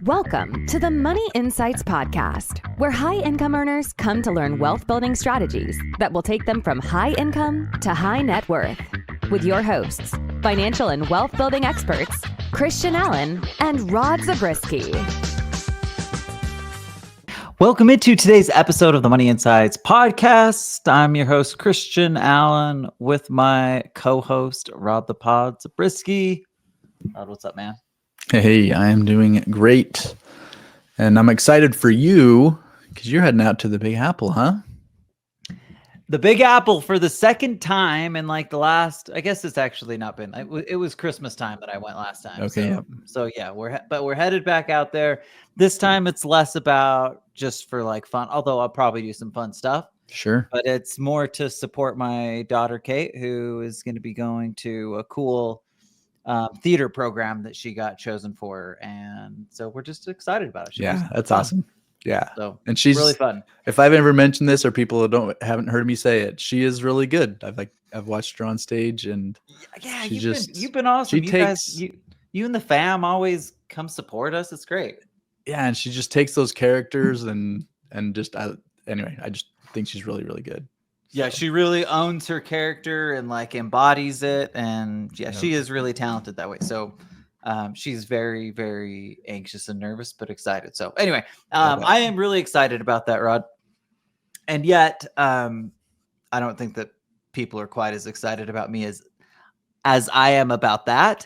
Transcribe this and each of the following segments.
Welcome to the Money Insights Podcast, where high-income earners come to learn wealth-building strategies that will take them from high income to high net worth. With your hosts, financial and wealth-building experts, Christian Allen and Rod Zabriskie. Welcome into today's episode of the Money Insights Podcast. I'm your host, Christian Allen, with my co-host, Rod the Pod Zabriskie. Rod, what's up, man? Hey, I am doing great. And I'm excited for you because you're heading out to the Big Apple, huh? The Big Apple for the second time in like the last, I guess it's actually not been, it was Christmas time that I went last time. Okay. So yeah, we're headed back out there. This time it's less about just for like fun, although I'll probably do some fun stuff. Sure. But it's more to support my daughter, Kate, who is going to be going to a cool theater program that she got chosen for. And so we're just excited about it. That's awesome. Yeah. So and she's really fun. If I've ever mentioned this or people haven't heard me say it, she is really good. I've watched her on stage and yeah, you've been awesome. You and the fam always come support us. It's great. Yeah. And she just takes those characters and anyway, I just think she's really, really good. Yeah, she really owns her character and like embodies it. And yeah, she is really talented that way. So she's very, very anxious and nervous, but excited. So anyway, I am really excited about that, Rod. And yet, I don't think that people are quite as excited about me as I am about that.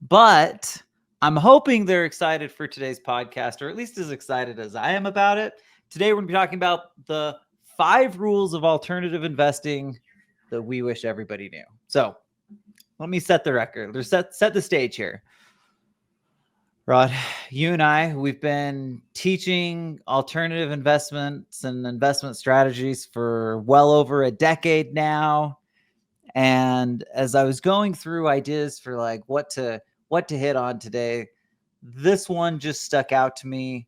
But I'm hoping they're excited for today's podcast, or at least as excited as I am about it. Today, we're going to be talking about the 5 rules of alternative investing that we wish everybody knew. So let me set the record. Let's set the stage here. Rod, you and I, we've been teaching alternative investments and investment strategies for well over a decade now. And as I was going through ideas for like what to hit on today, this one just stuck out to me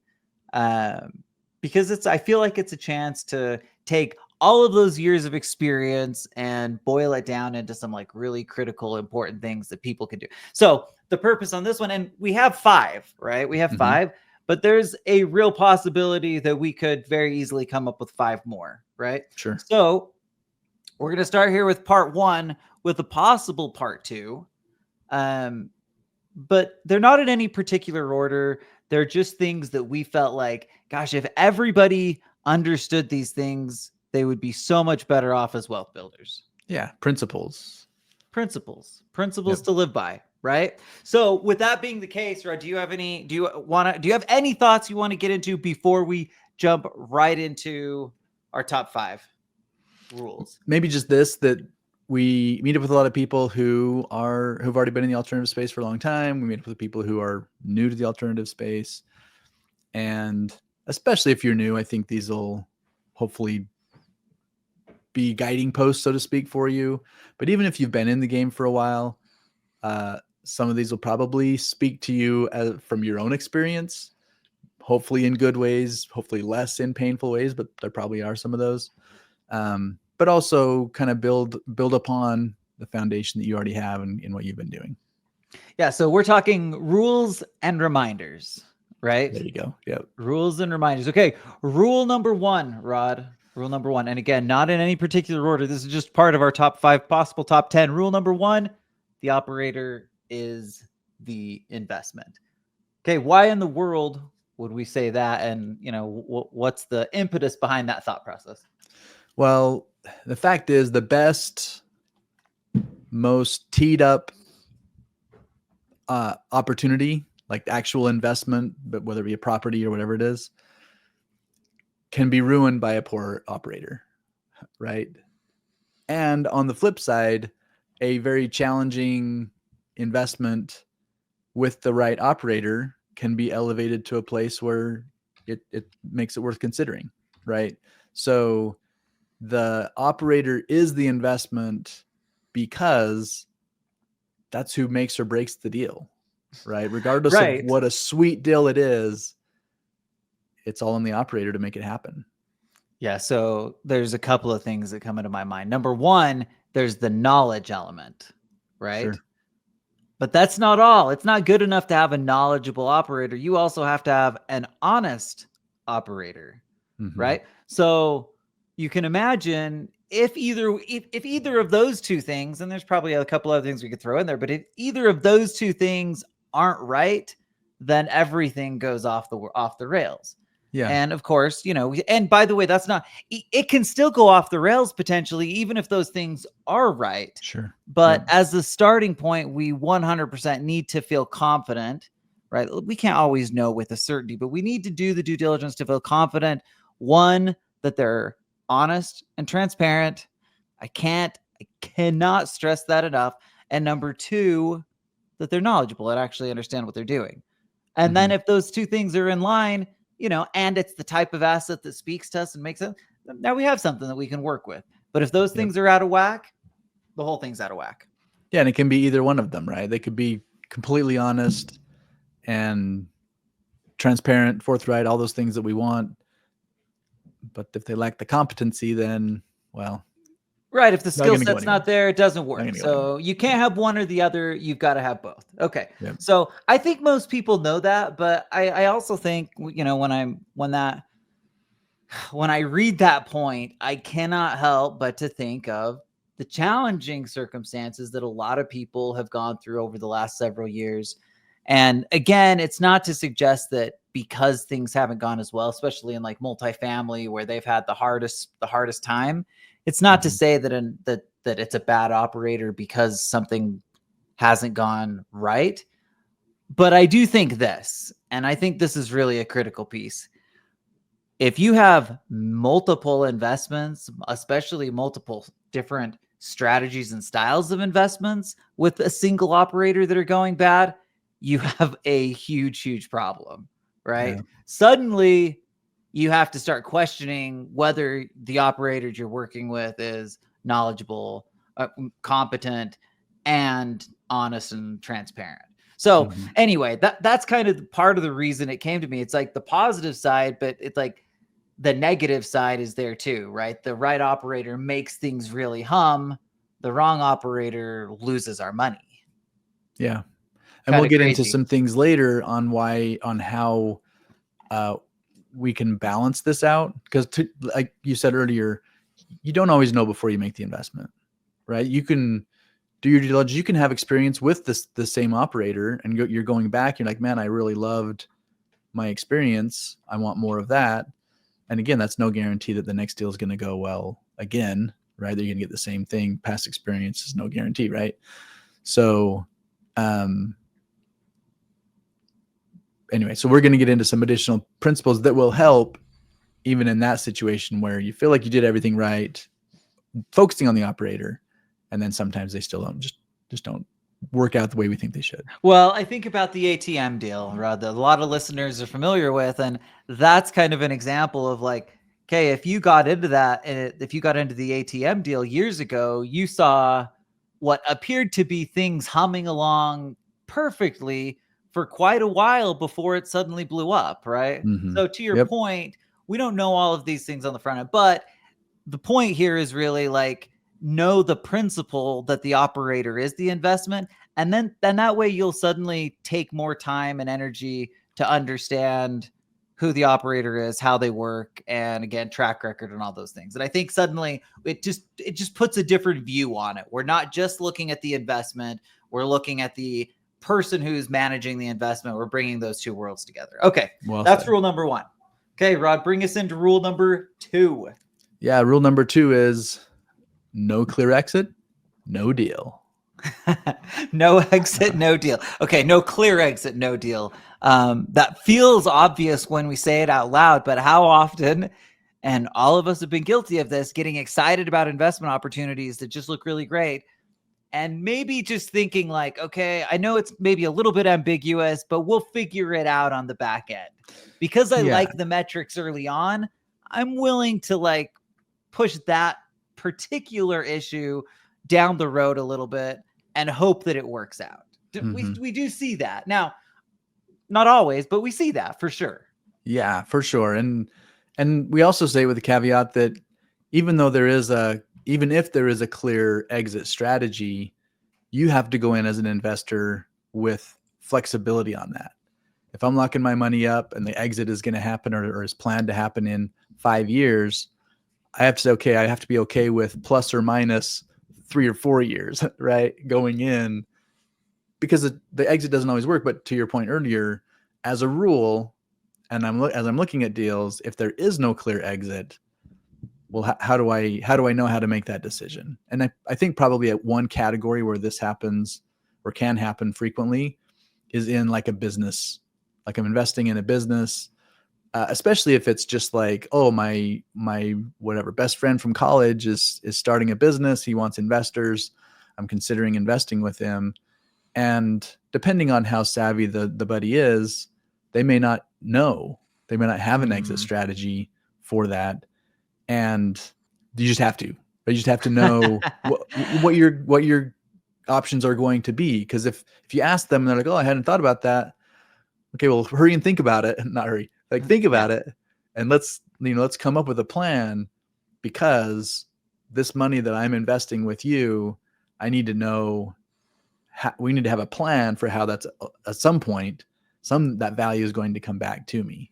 because I feel like it's a chance to take all of those years of experience and boil it down into some like really critical, important things that people can do. So the purpose on this one, and we have 5, right? We have 5, but there's a real possibility that we could very easily come up with 5 more, right? Sure. So we're going to start here with part 1 with a possible part 2. But they're not in any particular order. They're just things that we felt like, gosh, if everybody understood these things, they would be so much better off as wealth builders. Yeah. Principles To live by, right? So with that being the case, Rod, do you have any thoughts you want to get into before we jump right into our top 5 rules? Maybe just this, that we meet up with a lot of people who've already been in the alternative space for a long time. We meet up with people who are new to the alternative space. And especially if you're new, I think these will hopefully be guiding posts, so to speak, for you. But even if you've been in the game for a while, some of these will probably speak to you from your own experience, hopefully in good ways, hopefully less in painful ways, but there probably are some of those. But also kind of build upon the foundation that you already have in what you've been doing. Yeah. So we're talking rules and reminders, right? There you go. Yep. Rules and reminders. Okay. Rule number 1, Rod. Rule number 1. And again, not in any particular order. This is just part of our top 5 possible top 10. Rule number 1, the operator is the investment. Okay. Why in the world would we say that? And what's the impetus behind that thought process? Well, the fact is the best, most teed up opportunity, like actual investment, but whether it be a property or whatever it is, can be ruined by a poor operator, right? And on the flip side, a very challenging investment with the right operator can be elevated to a place where it makes it worth considering, right? So the operator is the investment because that's who makes or breaks the deal, right? Regardless of what a sweet deal it is, it's all on the operator to make it happen. Yeah. So there's a couple of things that come into my mind. Number 1, there's the knowledge element, right? Sure. But that's not all. It's not good enough to have a knowledgeable operator. You also have to have an honest operator, right? So you can imagine if either of those two things, and there's probably a couple other things we could throw in there, but if either of those two things aren't right, then everything goes off the rails. Yeah. And of course, and by the way, it can still go off the rails potentially, even if those things are right. Sure. But as the starting point, we 100% need to feel confident, right? We can't always know with a certainty, but we need to do the due diligence to feel confident. One, that they're honest and transparent. I cannot stress that enough. And number two, that they're knowledgeable and actually understand what they're doing. And then if those two things are in line, and it's the type of asset that speaks to us and makes it, now we have something that we can work with. But if those things are out of whack, the whole thing's out of whack. Yeah. And it can be either one of them, right? They could be completely honest and transparent, forthright, all those things that we want. But if they lack the competency, then, well. Right. If the skill set's not there, it doesn't work. So you can't have one or the other. You've got to have both. Okay. Yep. So I think most people know that, but I also think, when I read that point, I cannot help but to think of the challenging circumstances that a lot of people have gone through over the last several years. And again, it's not to suggest that because things haven't gone as well, especially in like multifamily where they've had the hardest time. It's not to say that it's a bad operator because something hasn't gone right. But I do think this, and I think this is really a critical piece. If you have multiple investments, especially multiple different strategies and styles of investments with a single operator that are going bad, you have a huge, huge problem, right? Yeah. Suddenly, you have to start questioning whether the operator you're working with is knowledgeable, competent, and honest and transparent. So anyway, that's kind of part of the reason it came to me. It's like the positive side, but it's like the negative side is there too, right? The right operator makes things really hum. The wrong operator loses our money. Yeah. And we'll get into some things later on how we can balance this out, because like you said earlier, you don't always know before you make the investment, right? You can do your due diligence. You can have experience with the same operator and you're going back. You're like, man, I really loved my experience. I want more of that. And again, that's no guarantee that the next deal is going to go well again, right? They're going to get the same thing. Past experience is no guarantee, right? So, anyway, so we're going to get into some additional principles that will help even in that situation where you feel like you did everything right, focusing on the operator, and then sometimes they still don't just don't work out the way we think they should. Well, I think about the ATM deal, Rod, that a lot of listeners are familiar with, and that's kind of an example of like, okay, if you got into the ATM deal years ago, you saw what appeared to be things humming along perfectly for quite a while before it suddenly blew up, right? So to your point, we don't know all of these things on the front end, but the point here is really like, know the principle that the operator is the investment. And then that way you'll suddenly take more time and energy to understand who the operator is, how they work, and again, track record and all those things. And I think suddenly it just puts a different view on it. We're not just looking at the investment. We're looking at the person who's managing the investment. We're bringing those two worlds together. Okay. Well, that's rule number 1. Okay, Rod, bring us into rule number 2. Yeah. Rule number 2 is no clear exit, no deal. No exit, no deal. Okay. No clear exit, no deal. That feels obvious when we say it out loud, but how often, and all of us have been guilty of this, getting excited about investment opportunities that just look really great. And maybe just thinking like, okay, I know it's maybe a little bit ambiguous, but we'll figure it out on the back end. Because I like the metrics early on, I'm willing to like push that particular issue down the road a little bit and hope that it works out. We do see that. Now, not always, but we see that for sure. Yeah, for sure. And we also say with the caveat that even if there is a clear exit strategy, you have to go in as an investor with flexibility on that. If I'm locking my money up and the exit is going to happen or is planned to happen in 5 years, I have to say, okay, I have to be okay with plus or minus 3 or 4 years, right? Going in, because the exit doesn't always work. But to your point earlier, as a rule, and as I'm looking at deals, if there is no clear exit, well, how do I know how to make that decision? And I think probably at one category where this happens or can happen frequently is in like a business, like I'm investing in a business, especially if it's just like, oh, my whatever best friend from college is starting a business. He wants investors. I'm considering investing with him. And depending on how savvy the buddy is, they may not know. They may not have an exit strategy for that. And you just have to know what your options are going to be. Because if you ask them and they're like, oh, I hadn't thought about that. Okay, well, hurry and think about it. Not hurry. Like, think about it, and let's come up with a plan, because this money that I'm investing with you, I need to know. We need to have a plan for how that's at some point, that value is going to come back to me.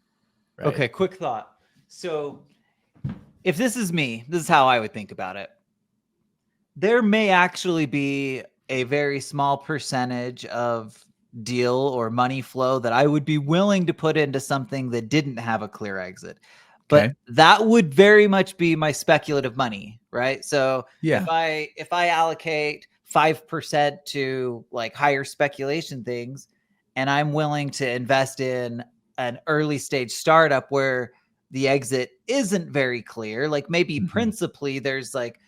Right? Okay, quick thought. So if this is me, this is how I would think about it. There may actually be a very small percentage of deal or money flow that I would be willing to put into something that didn't have a clear exit. But that would very much be my speculative money, right? So if I allocate 5% to like higher speculation things, and I'm willing to invest in an early stage startup where the exit isn't very clear, like maybe principally there's like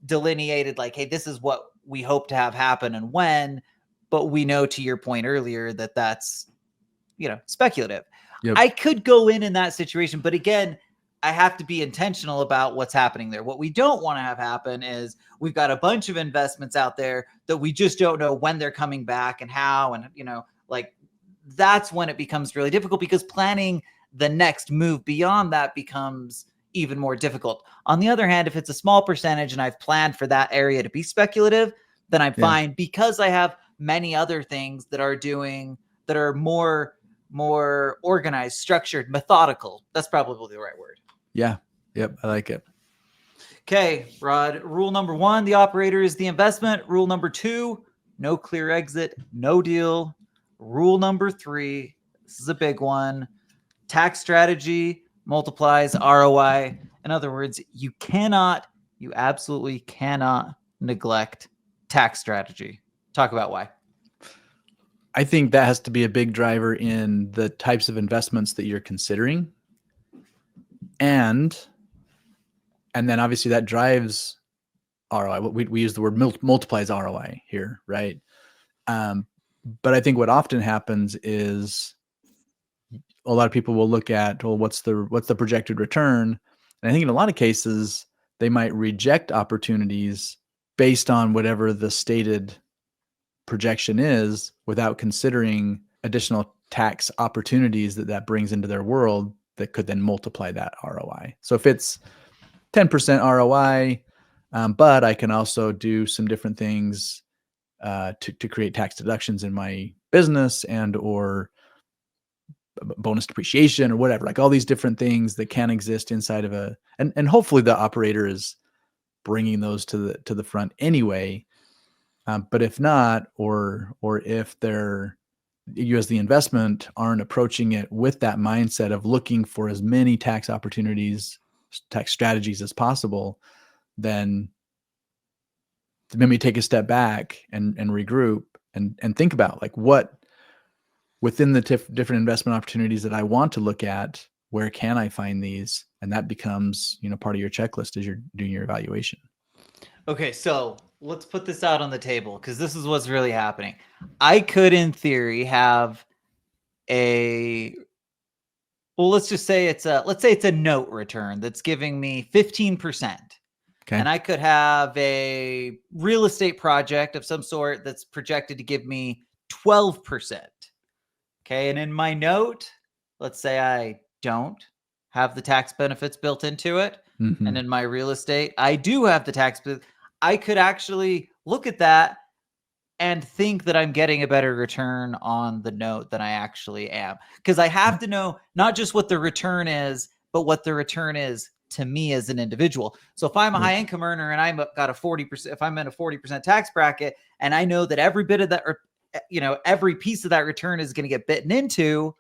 delineated like, hey, this is what we hope to have happen and when, but we know, to your point earlier, that that's, speculative. I could go in that situation, but again, I have to be intentional about what's happening there. What we don't want to have happen is we've got a bunch of investments out there that we just don't know when they're coming back and how, and like that's when it becomes really difficult, because planning the next move beyond that becomes even more difficult. On the other hand, if it's a small percentage and I've planned for that area to be speculative, then I'm fine, because I have many other things that are more organized, structured, methodical. That's probably the right word. Yeah. Yep. I like it. Okay, Rod. Rule number 1, the operator is the investment. Rule number 2, no clear exit, no deal. Rule number 3, this is a big one. Tax strategy multiplies ROI. In other words, you absolutely cannot neglect tax strategy. Talk about why. I think that has to be a big driver in the types of investments that you're considering. And then obviously that drives ROI. We use the word multiplies ROI here, right? But I think what often happens is a lot of people will look at, well, what's the projected return? And I think in a lot of cases, they might reject opportunities based on whatever the stated projection is, without considering additional tax opportunities that brings into their world that could then multiply that ROI. So if it's 10% ROI, but I can also do some different things to create tax deductions in my business and or bonus depreciation or whatever, like all these different things that can exist inside of and hopefully the operator is bringing those to the front anyway. But if not, or if you as the investment aren't approaching it with that mindset of looking for as many tax opportunities, tax strategies as possible, then maybe take a step back and regroup and think about like what within the different investment opportunities that I want to look at, where can I find these? And that becomes, part of your checklist as you're doing your evaluation. Okay, so let's put this out on the table, because this is what's really happening. I could, in theory, have let's say it's a note return that's giving me 15%. Okay. And I could have a real estate project of some sort that's projected to give me 12%. Okay. And in my note, let's say I don't have the tax benefits built into it. Mm-hmm. And in my real estate, I do have the tax. I could actually look at that and think that I'm getting a better return on the note than I actually am. Because I have to know not just what the return is, but what the return is to me as an individual. So if I'm a high income earner and I've got a 40%, if I'm in a 40% tax bracket, and I know that every bit of that, or, every piece of that return is going to get bitten into,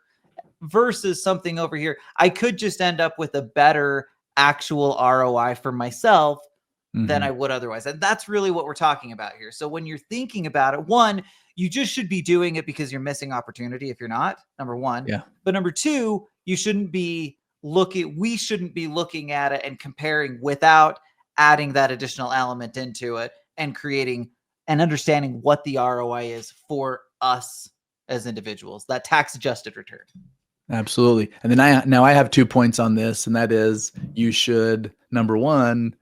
versus something over here, I could just end up with a better actual ROI for myself than I would otherwise. And that's really what we're talking about here. So when you're thinking about it, one, you just should be doing it because you're missing opportunity if you're not, number one. Yeah. But number two, we shouldn't be looking at it and comparing without adding that additional element into it and creating and understanding what the ROI is for us as individuals, that tax adjusted return. Absolutely. And then I have 2 points on this, and that is you should, number one,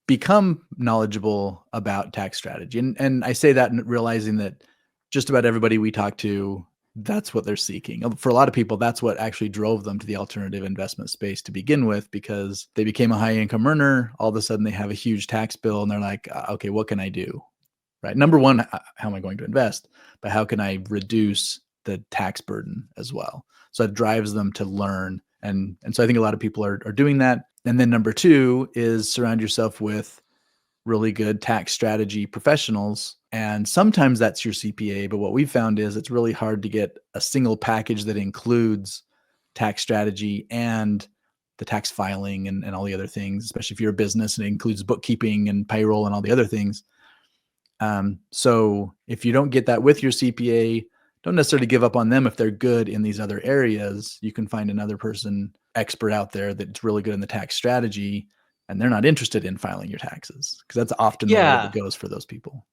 become knowledgeable about tax strategy. And I say that realizing that just about everybody we talk to, that's what they're seeking. For a lot of people, that's what actually drove them to the alternative investment space to begin with, because they became a high income earner. All of a sudden they have a huge tax bill and they're like, okay, what can I do? Right. Number one, how am I going to invest? But how can I reduce the tax burden as well? So it drives them to learn. And so I think a lot of people are doing that. And then number two is surround yourself with really good tax strategy professionals. And sometimes that's your CPA. But what we've found is it's really hard to get a single package that includes tax strategy and the tax filing and all the other things, especially if you're a business and it includes bookkeeping and payroll and all the other things. So if you don't get that with your CPA, don't necessarily give up on them if they're good in these other areas. You can find another person expert out there that's really good in the tax strategy, and they're not interested in filing your taxes, because that's often the way it goes for those people.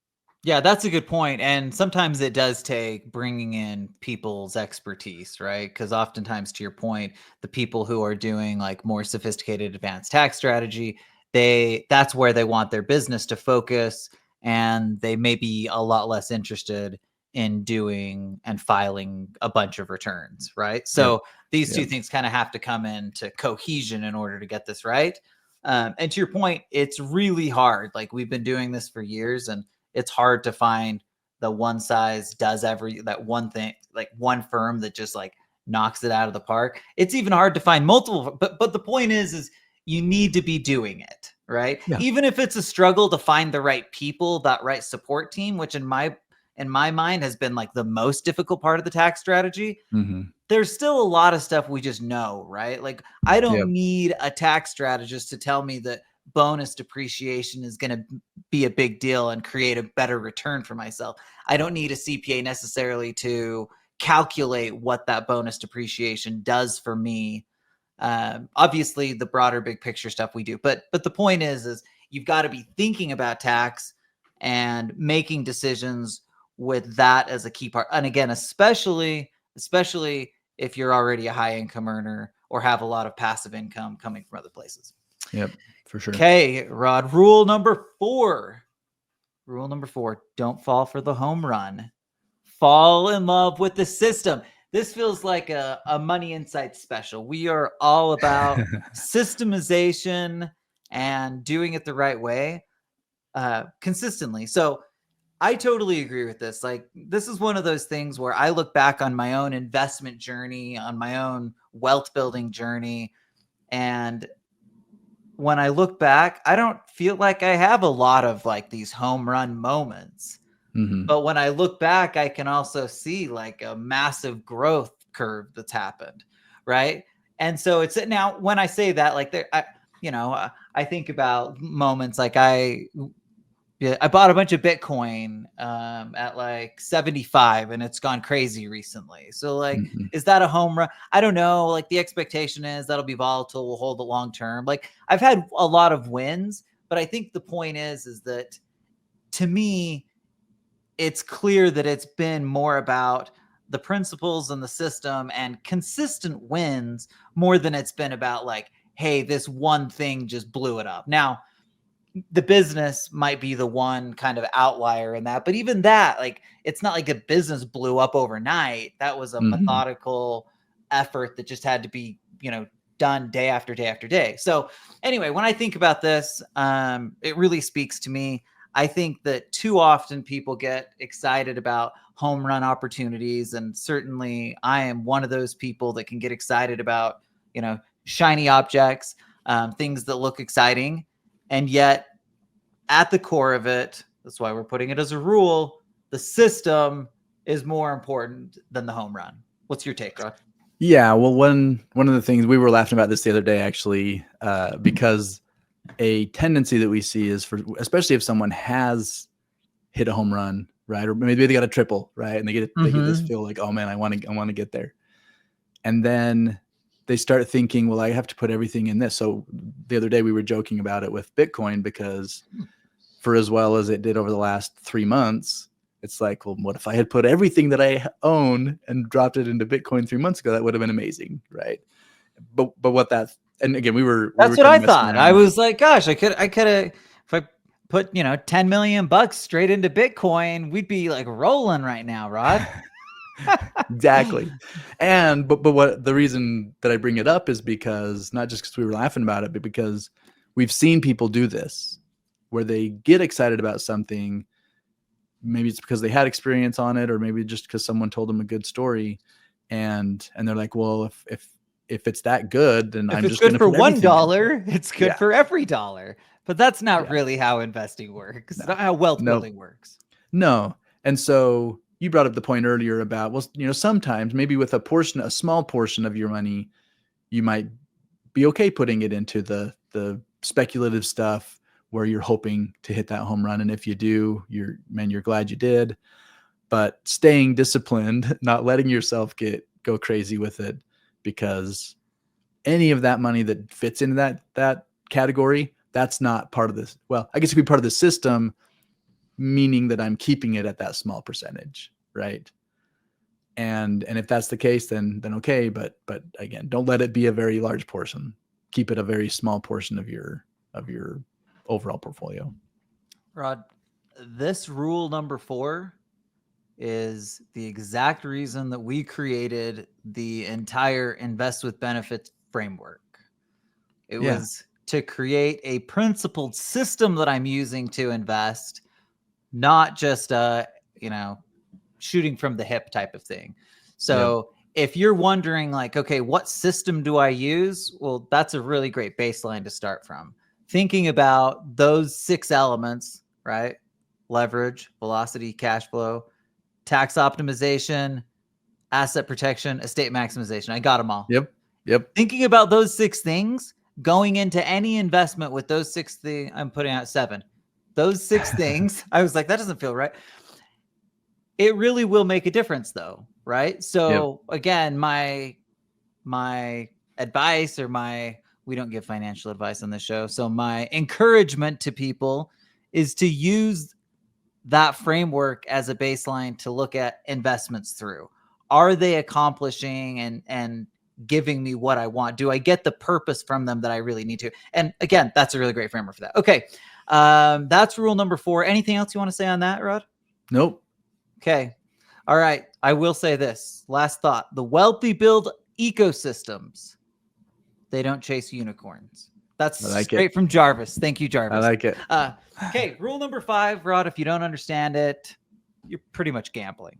Yeah, that's a good point. And sometimes it does take bringing in people's expertise, right? Because oftentimes, to your point, the people who are doing like more sophisticated advanced tax strategy, that's where they want their business to focus, and they may be a lot less interested in doing and filing a bunch of returns, right? So these two things kind of have to come into cohesion in order to get this right. And to your point, it's really hard. Like, we've been doing this for years, and it's hard to find the one size does that one thing, like one firm that just like knocks it out of the park. It's even hard to find multiple, but the point is you need to be doing it, right? Yeah. Even if it's a struggle to find the right people, that right support team, which in my mind has been like the most difficult part of the tax strategy. There's still a lot of stuff we just know, right? Like, I don't need a tax strategist to tell me that bonus depreciation is going to be a big deal and create a better return for myself. I don't need a CPA necessarily to calculate what that bonus depreciation does for me. Obviously the broader big picture stuff we do, but the point is you've got to be thinking about tax and making decisions with that as a key part. And again, especially if you're already a high income earner or have a lot of passive income coming from other places. Yep, for sure. Okay, Rod, rule number 4. Don't fall for the home run. Fall in love with the system. This feels like a Money Insights special. We are all about systemization and doing it the right way consistently. So I totally agree with this. Like, this is one of those things where I look back on my own investment journey, on my own wealth building journey. And when I look back, I don't feel like I have a lot of like these home run moments. But when I look back, I can also see like a massive growth curve that's happened. Right. And so it's now when I say that, like I think about moments like I bought a bunch of Bitcoin at like 75 and it's gone crazy recently. So like, is that a home run? I don't know. Like, the expectation is that'll be volatile. We'll hold it long term. Like, I've had a lot of wins, but I think the point is that to me, it's clear that it's been more about the principles and the system and consistent wins more than it's been about like, hey, this one thing just blew it up. Now, the business might be the one kind of outlier in that, but even that, like, it's not like a business blew up overnight. That was a methodical effort that just had to be, done day after day after day. So anyway, when I think about this, it really speaks to me. I think that too often people get excited about home run opportunities. And certainly I am one of those people that can get excited about, shiny objects, things that look exciting. And yet at the core of it, that's why we're putting it as a rule, the system is more important than the home run. What's your take, Rod? Yeah, well, one of the things we were laughing about this the other day, actually, because a tendency that we see is especially if someone has hit a home run, right, or maybe they got a triple, right, and they get this feel like, oh man, I want to get there, and then they start thinking, well, I have to put everything in this. So the other day we were joking about it with Bitcoin, because for as well as it did over the last 3 months, it's like, well, what if I had put everything that I own and dropped it into Bitcoin 3 months ago? That would have been amazing, right? But what that's, and again, that's what I thought. I was like, gosh, I could have, if I put, $10 million straight into Bitcoin, we'd be like rolling right now, Rod. Exactly. And but what the reason that I bring it up is because, not just because we were laughing about it, but because we've seen people do this, where they get excited about something. Maybe it's because they had experience on it, or maybe just because someone told them a good story, and they're like, well, if it's that good, then I'm just going to put $1, it's good for every dollar. But that's not really how investing works. Not how wealth building works. No. And so you brought up the point earlier about, well, sometimes maybe with a small portion of your money, you might be okay putting it into the speculative stuff where you're hoping to hit that home run. And if you do, you're glad you did. But staying disciplined, not letting yourself go crazy with it, because any of that money that fits into that category, that's not part of this. Well, I guess it could be part of the system, meaning that I'm keeping it at that small percentage, right? And if that's the case, then okay. But again, don't let it be a very large portion. Keep it a very small portion of your overall portfolio. Rod, this rule number 4 is the exact reason that we created the entire Invest with Benefits framework. It was to create a principled system that I'm using to invest, not just shooting from the hip type of thing. So if you're wondering like, okay, what system do I use? Well, that's a really great baseline to start from. Thinking about those 6 elements, right? Leverage, velocity, cash flow, tax optimization, asset protection, estate maximization. I got them all. Yep. Thinking about those 6 things, going into any investment with those 6 things, I'm putting out 7. Those 6 things, I was like, that doesn't feel right. It really will make a difference though, right? So again, my advice, or we don't give financial advice on the show. So my encouragement to people is to use that framework as a baseline to look at investments through. Are they accomplishing and giving me what I want? Do I get the purpose from them that I really need to? And again, that's a really great framework for that. Okay. That's rule number 4. Anything else you want to say on that, Rod? Nope. Okay. All right. I will say this. Last thought. The wealthy build ecosystems. They don't chase unicorns. That's straight from Jarvis. Thank you, Jarvis. I like it. Okay. Rule number 5, Rod, if you don't understand it, you're pretty much gambling.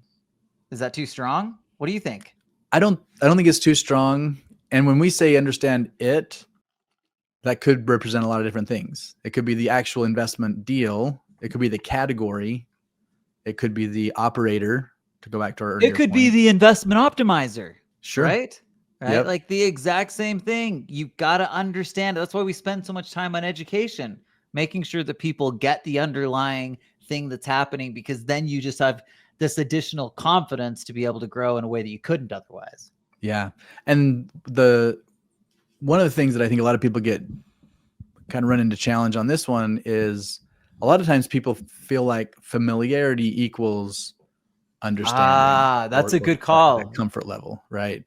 Is that too strong? What do you think? I don't think it's too strong. And when we say understand it, that could represent a lot of different things. It could be the actual investment deal. It could be the category. It could be the operator, to go back to our earlier It could point. be the investment optimizer. Sure. Right? Like the exact same thing. You've got to understand. That's why we spend so much time on education, making sure that people get the underlying thing that's happening, because then you just have this additional confidence to be able to grow in a way that you couldn't otherwise. Yeah. And one of the things that I think a lot of people get kind of run into challenge on this one is, a lot of times people feel like familiarity equals understanding. That's a good call. Comfort level, right?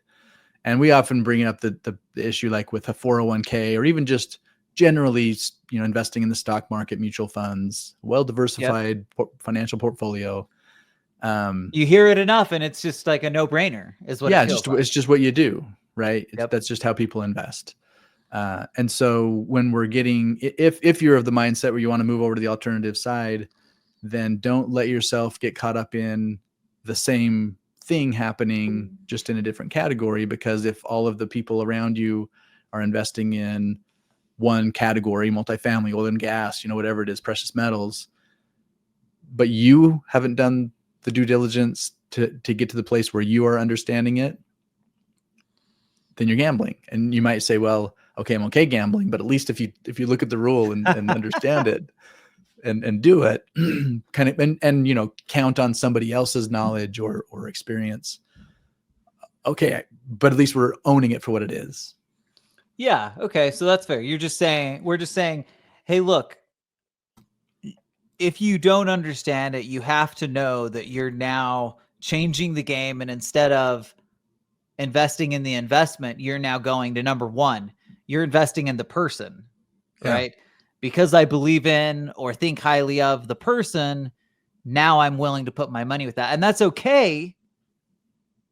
And we often bring up the issue, like with a 401k, or even just generally, investing in the stock market, mutual funds, well-diversified financial portfolio. You hear it enough, and it's just like a no-brainer. Is what? It's just what you do, right? That's just how people invest. And so when we're getting, if you're of the mindset where you want to move over to the alternative side, then don't let yourself get caught up in the same thing happening just in a different category. Because if all of the people around you are investing in one category, multifamily, oil and gas, whatever it is, precious metals, but you haven't done the due diligence to get to the place where you are understanding it, then you're gambling. And you might say, well, okay, I'm okay gambling, but at least if you look at the rule and understand it and do it kind of, and count on somebody else's knowledge or experience. Okay. But at least we're owning it for what it is. Yeah. Okay. So that's fair. We're just saying, hey, look, if you don't understand it, you have to know that you're now changing the game. And instead of investing in the investment, you're now going to number one, you're investing in the person, right? Because I believe in or think highly of the person, now I'm willing to put my money with that. And that's okay,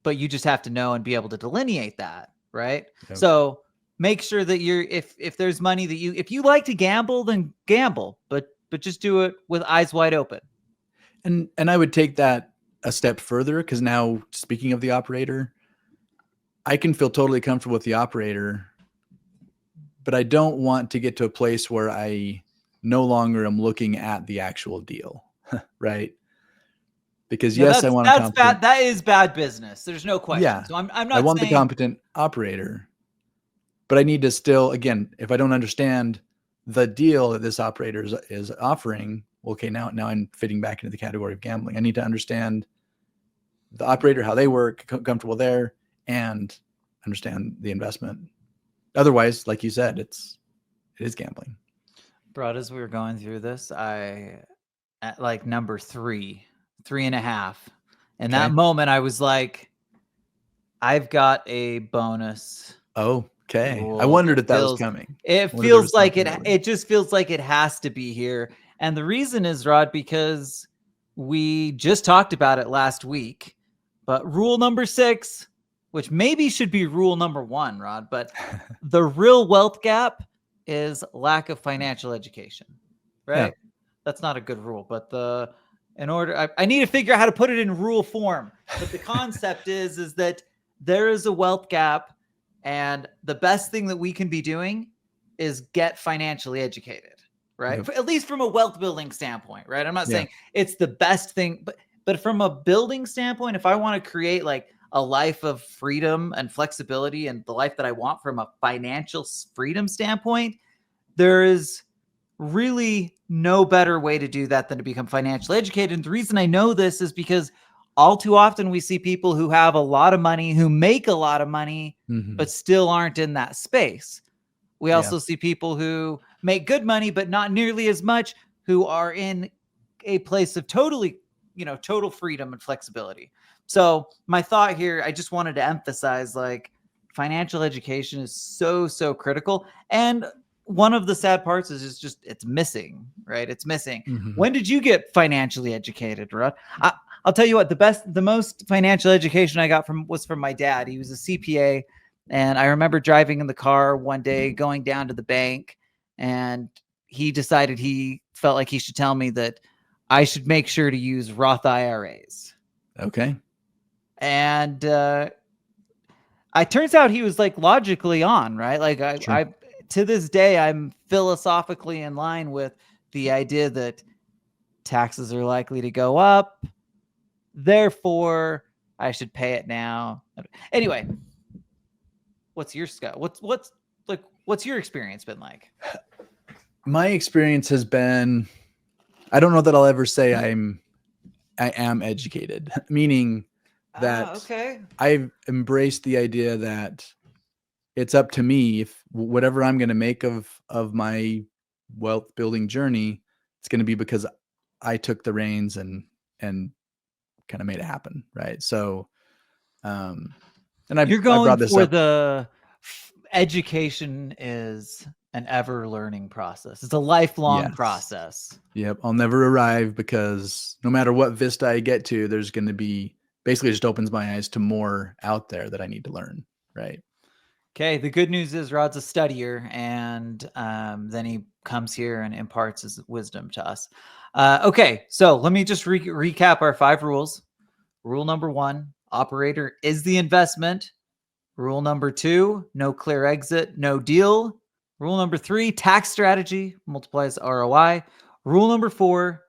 but you just have to know and be able to delineate that, right? Yep. So make sure that if there's money that if you like to gamble, then gamble, but just do it with eyes wide open. And I would take that a step further, because now, speaking of the operator, I can feel totally comfortable with the operator, but I don't want to get to a place where I no longer am looking at the actual deal, right? Because yes, I want that's bad. That is bad business. There's no question. Yeah. So I'm not I want saying... the competent operator, but I need to still, again, if I don't understand the deal that this operator is offering, okay, now I'm fitting back into the category of gambling. I need to understand the operator, how they work, comfortable there, and understand the investment. Otherwise, like you said, it is gambling. Bro, as we were going through this, I at like number 3.5. In that moment, I was like, I've got a bonus. Oh, okay. I wondered if that was coming. It feels like it just feels like it has to be here. And the reason is, Rod, because we just talked about it last week. But rule number 6, which maybe should be rule number 1, Rod, but the real wealth gap is lack of financial education, right? Yeah. That's not a good rule, but I need to figure out how to put it in rule form. But the concept is that there is a wealth gap, and the best thing that we can be doing is get financially educated, right? Yep. At least from a wealth building standpoint, right? I'm not saying it's the best thing, but from a building standpoint, if I want to create like a life of freedom and flexibility and the life that I want from a financial freedom standpoint, there is really no better way to do that than to become financially educated. And the reason I know this is because all too often we see people who have a lot of money, who make a lot of money, but still aren't in that space. We also see people who make good money, but not nearly as much, who are in a place of total freedom and flexibility. So my thought here, I just wanted to emphasize, like, financial education is so critical. And one of the sad parts is just it's missing, right? It's missing. When did you get financially educated, Rod? I'll tell you what, the most financial education I got was from my dad. He was a CPA. And I remember driving in the car one day, going down to the bank, and he decided he felt like he should tell me that I should make sure to use Roth IRAs. Okay. And it turns out he was like logically on, right? Like I to this day, I'm philosophically in line with the idea that taxes are likely to go up. Therefore, I should pay it now. Anyway, what's your your experience been like? My experience has been, I don't know that I'll ever say I am educated, meaning that I've embraced the idea that it's up to me. If whatever I'm going to make of my wealth building journey, it's going to be because I took the reins and kind of made it happen. Right. So, and you're going for the education is an ever learning process. It's a lifelong process. Yep. I'll never arrive, because no matter what vista I get to, there's going to be, basically just opens my eyes to more out there that I need to learn. Right. Okay. The good news is Rod's a studier, and then he comes here and imparts his wisdom to us. Okay, so let me just recap our 5 rules. Rule number 1, operator is the investment. Rule number 2, no clear exit, no deal. Rule number 3, tax strategy multiplies ROI. Rule number 4,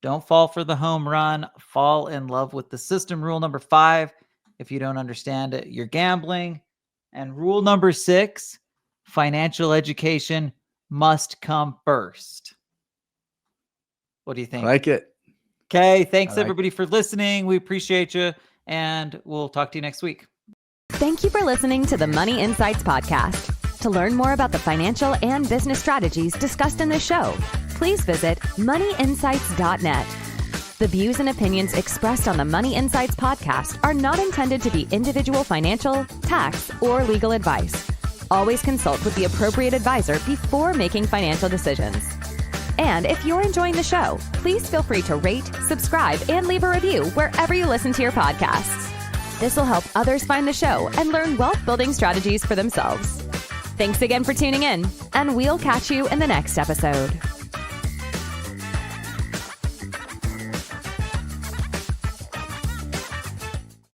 don't fall for the home run, fall in love with the system. Rule number 5, if you don't understand it, you're gambling. And rule number 6, financial education must come first. What do you think? I like it. Okay, thanks everybody for listening. We appreciate you, and we'll talk to you next week. Thank you for listening to the Money Insights Podcast. To learn more about the financial and business strategies discussed in this show, please visit moneyinsights.net. The views and opinions expressed on the Money Insights Podcast are not intended to be individual financial, tax, or legal advice. Always consult with the appropriate advisor before making financial decisions. And if you're enjoying the show, please feel free to rate, subscribe, and leave a review wherever you listen to your podcasts. This will help others find the show and learn wealth building strategies for themselves. Thanks again for tuning in, and we'll catch you in the next episode.